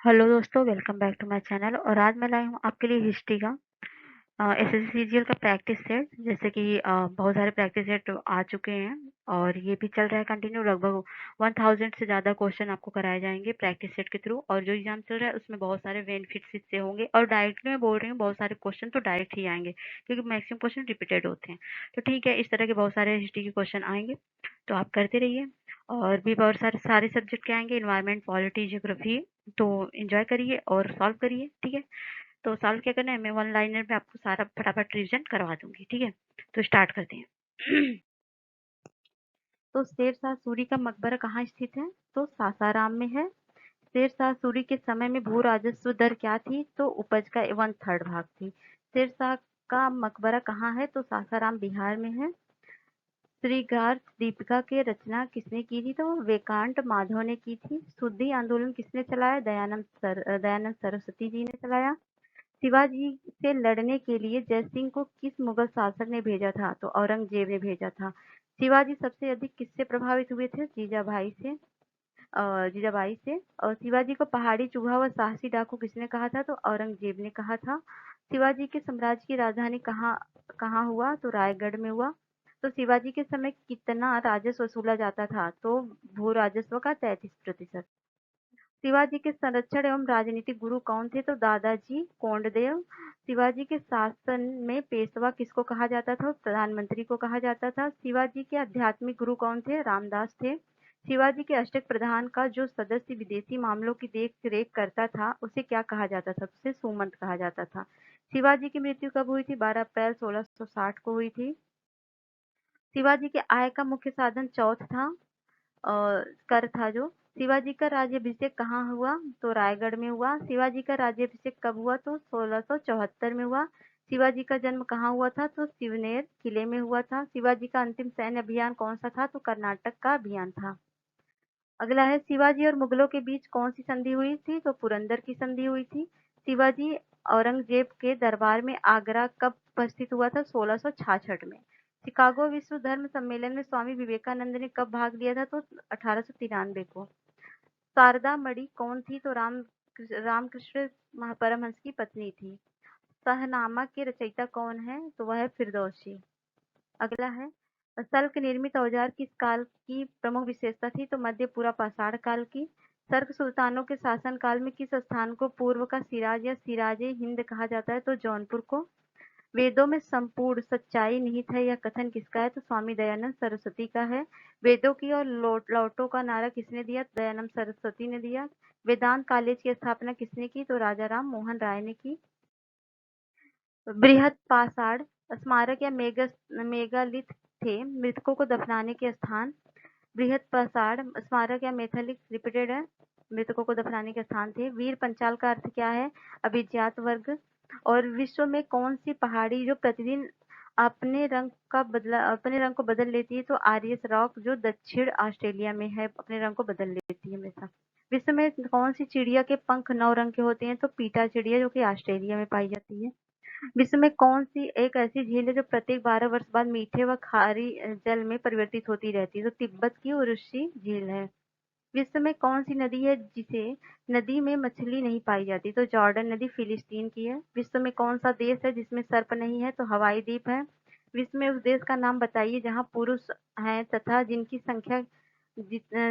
Hello दोस्तों, welcome back to my channel. और आज मैं लाई हूँ आपके लिए हिस्ट्री का एसएससीजीएल का प्रैक्टिस सेट। जैसे कि बहुत सारे प्रैक्टिस सेट आ चुके हैं और ये भी चल रहा है कंटिन्यू। लगभग 1000 से ज़्यादा क्वेश्चन आपको कराए जाएंगे प्रैक्टिस सेट के थ्रू। और जो एग्जाम चल रहा है उसमें बहुत सारे बेनिफिट्स इससे होंगे। और डायरेक्टली मैं बोल रही हूँ, बहुत सारे क्वेश्चन तो डायरेक्ट ही आएंगे क्योंकि मैक्सिमम क्वेश्चन रिपीटेड होते हैं। तो ठीक है, इस तरह के बहुत सारे हिस्ट्री के क्वेश्चन आएंगे, तो आप करते रहिए। और भी बहुत सारे सारे सब्जेक्ट के आएंगे, इन्वायरमेंट, पॉलिटी, ज्योग्राफी। तो एंजॉय करिए और सॉल्व करिए, ठीक है। तो सॉल्व क्या करना है, मैं वन लाइनर में आपको सारा फटाफट रिविजन करवा दूंगी, ठीक है। तो स्टार्ट करते हैं। तो शेरशाह सूरी का मकबरा कहाँ स्थित है? तो सासाराम में है। शेरशाह सूरी के समय में भू राजस्व दर क्या थी? तो उपज का 1/3 भाग थी। शेरशाह का मकबरा कहाँ है? तो सासाराम बिहार में है। श्रीगार्थ दीपिका की रचना किसने की थी? तो वेकांत माधव ने की थी। शुद्धि आंदोलन किसने चलाया? दयानंद सरस्वती जी ने चलाया। शिवाजी से लड़ने के लिए जयसिंह को किस मुगल शासक ने भेजा था? तो औरंगजेब ने भेजा था। शिवाजी सबसे अधिक किससे प्रभावित हुए थे? जीजाबाई से। और शिवाजी को पहाड़ी चूहा व साहसी डाकू किसने कहा था? तो औरंगजेब ने कहा था। शिवाजी के साम्राज्य की राजधानी कहाँ कहाँ हुआ? तो रायगढ़ में हुआ। तो शिवाजी के समय कितना राजस्व वसूला जाता था? तो भू राजस्व का 33%। शिवाजी के संरक्षण एवं राजनीतिक गुरु कौन थे? तो दादाजी कोंडदेव। शिवाजी के शासन में पेशवा किसको कहा जाता था? प्रधानमंत्री को कहा जाता था। शिवाजी के आध्यात्मिक गुरु कौन थे? रामदास थे। शिवाजी के अष्टक प्रधान का जो सदस्य विदेशी मामलों की देख रेख करता था उसे क्या कहा जाता था? उसे सुमंत कहा जाता था। शिवाजी की मृत्यु कब हुई थी? 12 अप्रैल 1660 को हुई थी। शिवाजी के आय का मुख्य साधन चौथ था, कर था जो। शिवाजी का राज्याभिषेक कहाँ हुआ? तो रायगढ़ में हुआ। शिवाजी का राज्याभिषेक कब हुआ? तो 1674 में हुआ। शिवाजी का जन्म कहाँ हुआ था? तो शिवनेर किले में हुआ था। शिवाजी का अंतिम सैन्य अभियान कौन सा था? तो कर्नाटक का अभियान था। अगला है, शिवाजी और मुगलों के बीच कौन सी संधि हुई थी? तो पुरंदर की संधि हुई थी। शिवाजी औरंगजेब के दरबार में आगरा कब उपस्थित हुआ था? 1666 में। शिकागो विश्व धर्म सम्मेलन में स्वामी विवेकानंद ने कब भाग लिया था? तो 1893 को। शारदा मणि कौन थी? तो रामकृष्ण परमहंस की पत्नी थी। शहनामा के रचयिता कौन है? तो वह है फिरदौसी। अगला है, शल्क निर्मित औजार किस काल की प्रमुख विशेषता थी? तो मध्यपुरा पाषाण काल की। शर्क सुल्तानों के शासन काल में किस स्थान को पूर्व का सिराज या सिराजे हिंद कहा जाता है? तो जौनपुर को। वेदों में संपूर्ण सच्चाई निहित है, यह कथन किसका है? तो स्वामी दयानंद सरस्वती का है। वेदों की और लौटों का नारा किसने दिया? दयानंद सरस्वती ने दिया। वेदांत कॉलेज की स्थापना किसने की? तो राजा राम मोहन राय ने की। बृहद पाषाण स्मारक या मेगालिथ थे मृतकों को दफनाने के स्थान। बृहद पाषाण स्मारक या मेथलिक रिपीटेड है, मृतकों को दफनाने के स्थान थे। वीर पंचाल का अर्थ क्या है? अभिजात वर्ग। और विश्व में कौन सी पहाड़ी जो प्रतिदिन अपने रंग को बदल लेती है? तो आर्यस रॉक जो दक्षिण ऑस्ट्रेलिया में है, अपने रंग को बदल लेती है हमेशा। विश्व में कौन सी चिड़िया के पंख 9 रंग के होते हैं? तो पीटा चिड़िया जो कि ऑस्ट्रेलिया में पाई जाती है। विश्व में कौन सी एक ऐसी झील है जो प्रत्येक 12 वर्ष बाद मीठे व खारी जल में परिवर्तित होती रहती है? तो तिब्बत की उरुषी झील है। विश्व में कौन सी नदी है जिसे नदी में मछली नहीं पाई जाती? तो जॉर्डन नदी फिलिस्तीन की है। विश्व में कौन सा देश है जिसमें सर्प नहीं है? तो हवाई द्वीप है। विश्व में उस देश का नाम बताइए जहां पुरुष हैं तथा जिनकी संख्या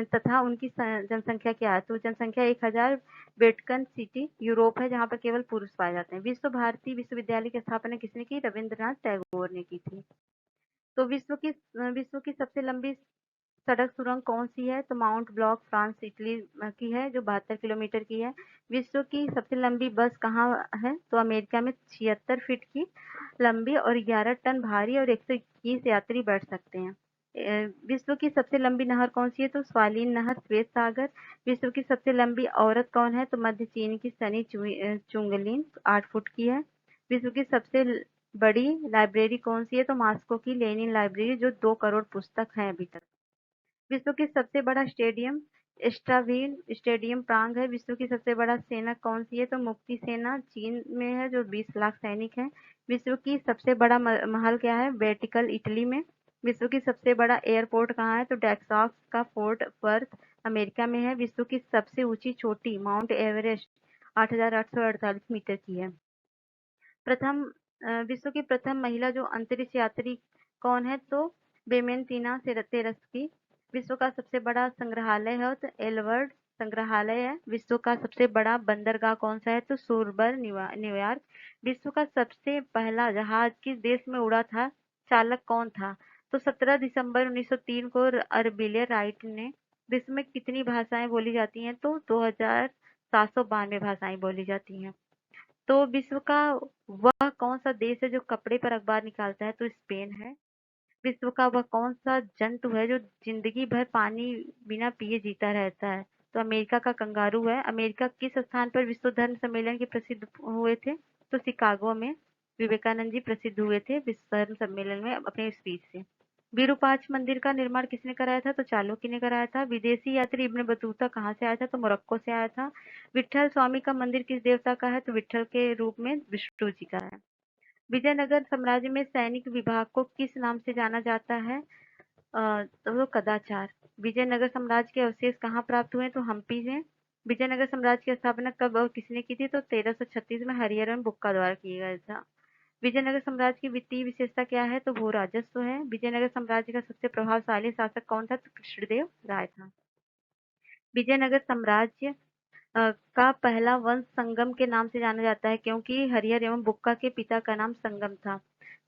तथा उनकी जनसंख्या क्या है? तो जनसंख्या 1000। वेटिकन सिटी यूरोप है जहाँ पर केवल पुरुष पाए जाते हैं। विश्व भारती विश्वविद्यालय की स्थापना किसने की? रविंद्रनाथ टैगोर ने की थी। तो विश्व की सबसे लंबी सड़क सुरंग कौन सी है? तो माउंट ब्लॉक फ्रांस इटली की है जो 72 किलोमीटर की है। विश्व की सबसे लंबी बस कहाँ है? तो अमेरिका में 76 फीट की लंबी और 11 टन भारी और 121 यात्री बैठ सकते हैं। विश्व की सबसे लंबी नहर कौन सी है? तो स्वालीन नहर, श्वेत सागर। विश्व की सबसे लंबी औरत कौन है? तो मध्य चीन की सनी चुंगलिन 8 फुट की है। विश्व की सबसे बड़ी लाइब्रेरी कौन सी है? तो मास्को की लेनिन लाइब्रेरी जो 2 करोड़ पुस्तक है अभी तक। विश्व की सबसे बड़ा स्टेडियम स्टाविल स्टेडियम प्रांग है। विश्व की सबसे बड़ा सेना कौन सी है? तो मुक्ति सेना चीन में है जो 20 लाख सैनिक है। विश्व की सबसे बड़ा महल क्या है? वेटिकन इटली में। विश्व की सबसे बड़ा एयरपोर्ट कहाँ है? तो टेक्सास का फोर्ट वर्थ अमेरिका में है। विश्व की सबसे ऊंची चोटी माउंट एवरेस्ट 8,848 मीटर की है। विश्व की प्रथम महिला जो अंतरिक्ष यात्री कौन है? तो बेमेंतीना तेरेस्की। विश्व का सबसे बड़ा संग्रहालय है तो एल्बर्ट संग्रहालय है। विश्व का सबसे बड़ा बंदरगाह कौन सा है? तो सूरबर्ग न्यूयॉर्क। विश्व का सबसे पहला जहाज किस देश में उड़ा था? चालक कौन था? तो 17 दिसंबर 1903 को अर्बिले राइट ने। विश्व में कितनी भाषाएं बोली जाती हैं? तो 2792 भाषाएं बोली जाती हैं। तो विश्व का वह कौन सा देश है जो कपड़े पर अखबार निकालता है? तो स्पेन है। विश्व का वह कौन सा जंतु है जो जिंदगी भर पानी बिना पिए जीता रहता है? तो अमेरिका का कंगारू है। अमेरिका किस स्थान पर विश्व धर्म सम्मेलन के प्रसिद्ध हुए थे? तो शिकागो में विवेकानंद जी प्रसिद्ध हुए थे विश्व धर्म सम्मेलन में अपने स्पीच से। विरूपाक्ष मंदिर का निर्माण किसने कराया था? तो चालुक्य ने कराया था। विदेशी यात्री इब्न बतूता कहाँ से आया था? तो मोरक्को से आया था। विठल स्वामी का मंदिर किस देवता का है? तो विठल के रूप में विष्णु जी का है। विजयनगर साम्राज्य में सैनिक विभाग को किस नाम से जाना जाता है? तो वो कदाचार। विजयनगर साम्राज्य के अवशेष कहाँ प्राप्त हुए? तो हम्पी से। विजयनगर साम्राज्य की स्थापना कब और किसने की थी? तो 1336 में हरिहरन बुक्का द्वारा किया गया था। विजयनगर साम्राज्य की वित्तीय विशेषता क्या है? तो भू राजस्व है। विजयनगर साम्राज्य का सबसे प्रभावशाली शासक कौन था? तो कृष्णदेव राय था। विजयनगर साम्राज्य का पहला वंश संगम के नाम से जाना जाता है क्योंकि हरिहर एवं बुक्का के पिता का नाम संगम था।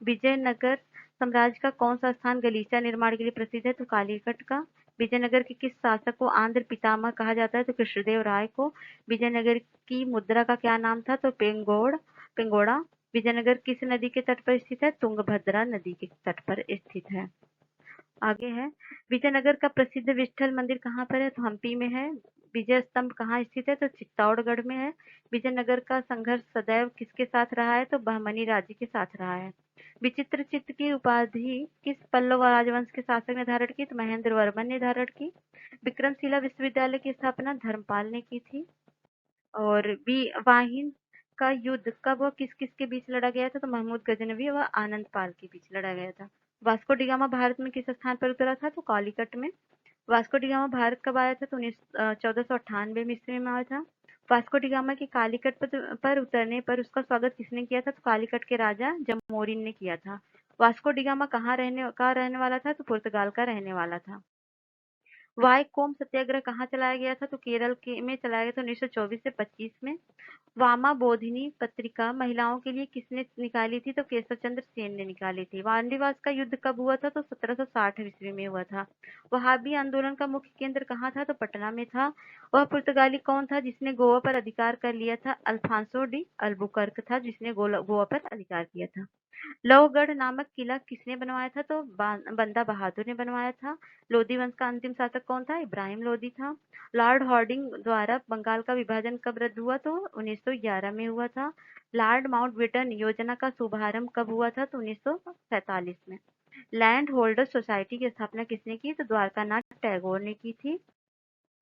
विजयनगर साम्राज्य का कौन सा स्थान गलीचा निर्माण के लिए प्रसिद्ध है? तो कालीकट का। विजयनगर के किस शासक को आंध्र पितामह कहा जाता है? तो कृष्णदेव राय को। विजयनगर की मुद्रा का क्या नाम था? तो पेंगोड़ा। विजयनगर किस नदी के तट पर स्थित है? तुंगभद्रा नदी के तट पर स्थित है। आगे है विजयनगर का प्रसिद्ध विठल मंदिर कहाँ पर है? तो हम्पी में है। विजय स्तंभ कहाँ स्थित है? तो चित्तौड़गढ़ में है। विजयनगर का संघर्ष सदैव किसके साथ रहा है? तो बहमनी राज्य के साथ रहा है। विचित्र चित्त की उपाधि किस पल्लव राजवंश के शासक ने धारण की? तो महेंद्र वर्मन ने धारण की। विक्रमशिला विश्वविद्यालय की स्थापना धर्मपाल ने की थी। और वाहिन का युद्ध कब और किस किस के बीच लड़ा गया था? तो महमूद गजनवी व आनंद पाल के बीच लड़ा गया था। वास्को डी गामा भारत में किस स्थान पर उतरा था? तो कालीकट में। वास्को डी गामा भारत कब आया था? तो 1498 में ईस्वी में आया था। वास्को डी गामा के कालीकट पर उतरने पर उसका स्वागत किसने किया था? तो कालीकट के राजा जमोरिन ने किया था। वास्को डी गामा कहाँ रहने वाला था? तो पुर्तगाल का रहने वाला था। वाईकोम सत्याग्रह कहाँ चलाया गया था? तो केरल में चलाया गया था 1924 से 25 में। वामा बोधिनी पत्रिका महिलाओं के लिए किसने निकाली थी? तो केशव चंद्र सेन ने निकाली थी। वांडीवास का युद्ध कब हुआ था? तो 1760 ईस्वी में हुआ था। वहाबी आंदोलन का मुख्य केंद्र कहाँ था? तो पटना में था। वह पुर्तगाली कौन था जिसने गोवा पर अधिकार कर लिया था? अल्फांसो डी अल्बुकर्क था जिसने गोवा पर अधिकार किया था। लोहगढ़ नामक किला किसने बनवाया था? तो बंदा बहादुर ने बनवाया था। लोधी वंश का अंतिम शासक कौन था? इब्राहिम लोधी था। लॉर्ड हार्डिंग द्वारा बंगाल का विभाजन कब रद्द हुआ? तो 1911 में हुआ था। लॉर्ड माउंटबेटन योजना का शुभारंभ कब हुआ था? तो 1947 में। लैंड होल्डर सोसाइटी की स्थापना किसने की? तो द्वारकानाथ टैगोर ने की थी।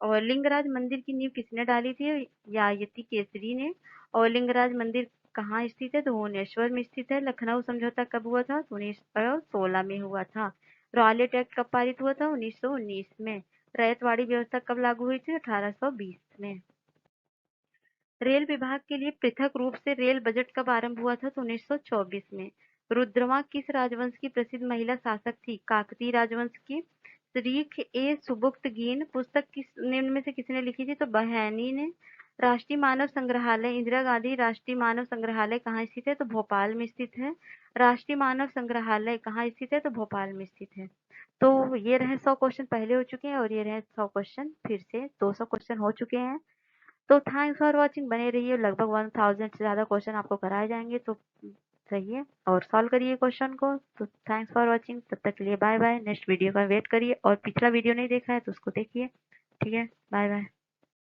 और लिंगराज मंदिर की नींव किसने डाली थी? यायति केसरी ने। और लिंगराज मंदिर कहाँ स्थित है? तो भुवनेश्वर में स्थित है। लखनऊ समझौता कब हुआ था? तो 1916 में हुआ था। रॉलेट एक्ट कब पारित हुआ था? 1919 में। रैयतवाड़ी व्यवस्था कब लागू हुई थी? 1820 में। रेल विभाग के लिए पृथक रूप से रेल बजट कब आरंभ हुआ था? तो 1924 में। रुद्रमा किस राजवंश की प्रसिद्ध महिला शासक थी? काकतीय राजवंश की। रीख ए सुबुक्तगीन पुस्तक किस निम्न में से किसने लिखी थी? तो बहैनी ने। राष्ट्रीय मानव संग्रहालय इंदिरा गांधी राष्ट्रीय मानव संग्रहालय कहाँ स्थित है? तो भोपाल में स्थित है। राष्ट्रीय मानव संग्रहालय कहाँ स्थित है? तो भोपाल में स्थित है। तो ये रहे 100 क्वेश्चन पहले हो चुके हैं और ये रहे 100 क्वेश्चन फिर से 200 क्वेश्चन हो चुके हैं। तो थैंक्स फॉर वॉचिंग। बने रहिए, लगभग 1000 से ज़्यादा क्वेश्चन आपको कराए जाएंगे तो सही है और सॉल्व करिए क्वेश्चन को। तो थैंक्स फॉर वॉचिंग, तब तक के लिए बाय बाय। नेक्स्ट वीडियो का वेट करिए और पिछला वीडियो नहीं देखा है तो उसको देखिए। ठीक है, बाय बाय।